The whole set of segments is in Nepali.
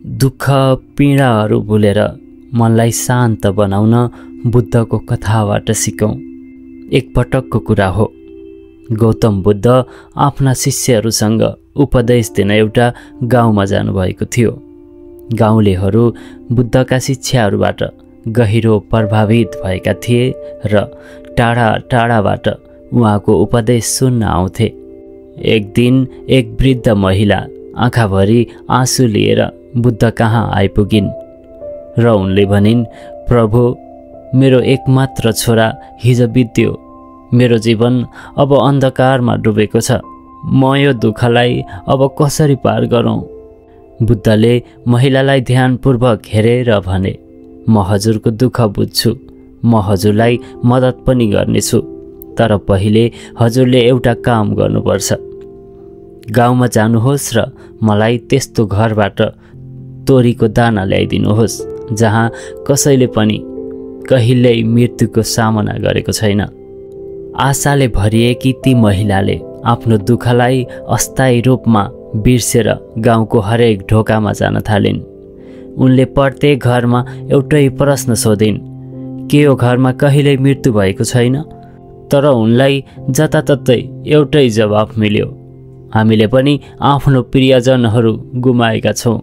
दुःख पीडाहरू भुलेर मनलाई शान्त बनाउन बुद्धको कथाबाट सिकौँ। एक पटकको कुरा हो, गौतम बुद्ध आफ्ना शिष्यहरूसँग उपदेश दिन एउटा गाउँमा जानुभएको थियो। गाउँलेहरू बुद्धका शिक्षाहरूबाट गहिरो प्रभावित भएका थिए र टाढा टाढाबाट उहाँको उपदेश सुन्न आउँथे। एक दिन एक वृद्ध महिला आँखाभरि आँसु लिएर बुद्ध कहाँ आइपुगिन् र उनले भनिन्, प्रभु, मेरो एकमात्र छोरा हिजो बित्यो। मेरो जीवन अब अन्धकारमा डुबेको छ। म यो दुःखलाई अब कसरी पार गरौँ? बुद्धले महिलालाई ध्यानपूर्वक हेरेर भने, म हजुरको दुःख बुझ्छु, म हजुरलाई मद्दत पनि गर्नेछु, तर पहिले हजुरले एउटा काम गर्नुपर्छ। गाउँमा जानुहोस् र मलाई त्यस्तो घरबाट तोरीको दाना ल्याइदिनुहोस् जहाँ कसैले पनि कहिल्यै मृत्युको सामना गरेको छैन। आशाले भरिएकी ती महिलाले आफ्नो दुःखलाई अस्थायी रूपमा बिर्सेर गाउँको हरेक ढोकामा जान थालिन्। उनले प्रत्येक घरमा एउटै प्रश्न सोधिन्, के यो घरमा कहिल्यै मृत्यु भएको छैन? तर उनलाई जताततै एउटै जवाफ मिल्यो, हामीले पनि आफ्नो प्रियजनहरू गुमाएका छौँ।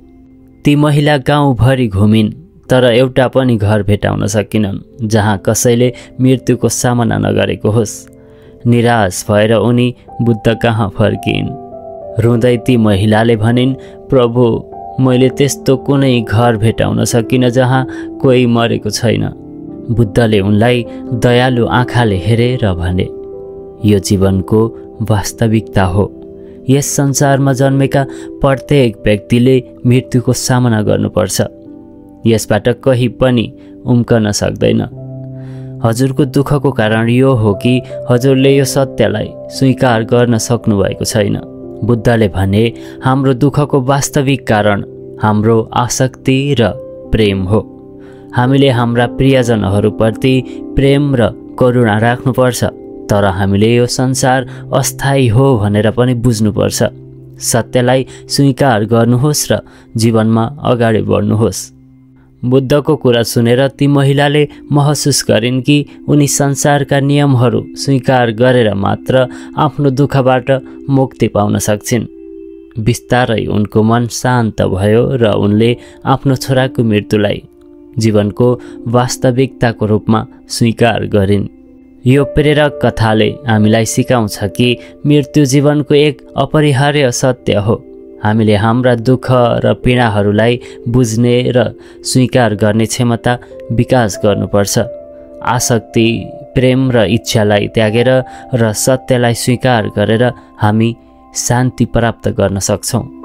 ती महिला गाउँभरि घुमिन् तर एउटा पनि घर भेटाउन सकिनन् जहाँ कसैले मृत्युको सामना नगरेको होस्। निराश भएर उनी बुद्ध कहाँ फर्किन्। रुँदै ती महिलाले भनिन्, प्रभु, मैले त्यस्तो कुनै घर भेटाउन सकिनँ जहाँ कोही मरेको छैन। बुद्धले उनलाई दयालु आँखाले हेरेर भने, यो जीवनको वास्तविकता हो। यस संसारमा जन्मेका प्रत्येक व्यक्तिले मृत्युको सामना गर्नुपर्छ। यसबाट कहीँ पनि उम्कन सक्दैन। हजुरको दुःखको कारण यो हो कि हजुरले यो सत्यलाई स्वीकार गर्न सक्नुभएको छैन। बुद्धले भने, हाम्रो दुःखको वास्तविक कारण हाम्रो आसक्ति र प्रेम हो। हामीले हाम्रा प्रियजनहरूप्रति प्रेम र करुणा राख्नुपर्छ, तर हामीले यो संसार अस्थायी हो भनेर पनि बुझ्नुपर्छ। सत्यलाई स्वीकार गर्नुहोस् र जीवनमा अगाडि बढ्नुहोस्। बुद्धको कुरा सुनेर ती महिलाले महसुस गरिन् कि उनी संसारका नियमहरू स्वीकार गरेर मात्र आफ्नो दुःखबाट मुक्ति पाउन सक्छिन्। बिस्तारै उनको मन शान्त भयो र उनले आफ्नो छोराको मृत्युलाई जीवनको वास्तविकताको रूपमा स्वीकार गरिन्। यो प्रेरक कथाले हामीलाई सिकाउँछ कि मृत्यु जीवनको एक अपरिहार्य सत्य हो। हामीले हाम्रा दुःख र पीडाहरूलाई बुझ्ने र स्वीकार गर्ने क्षमता विकास गर्नुपर्छ। आसक्ति, प्रेम र इच्छालाई त्यागेर र सत्यलाई स्वीकार गरेर हामी शान्ति प्राप्त गर्न सक्छौँ।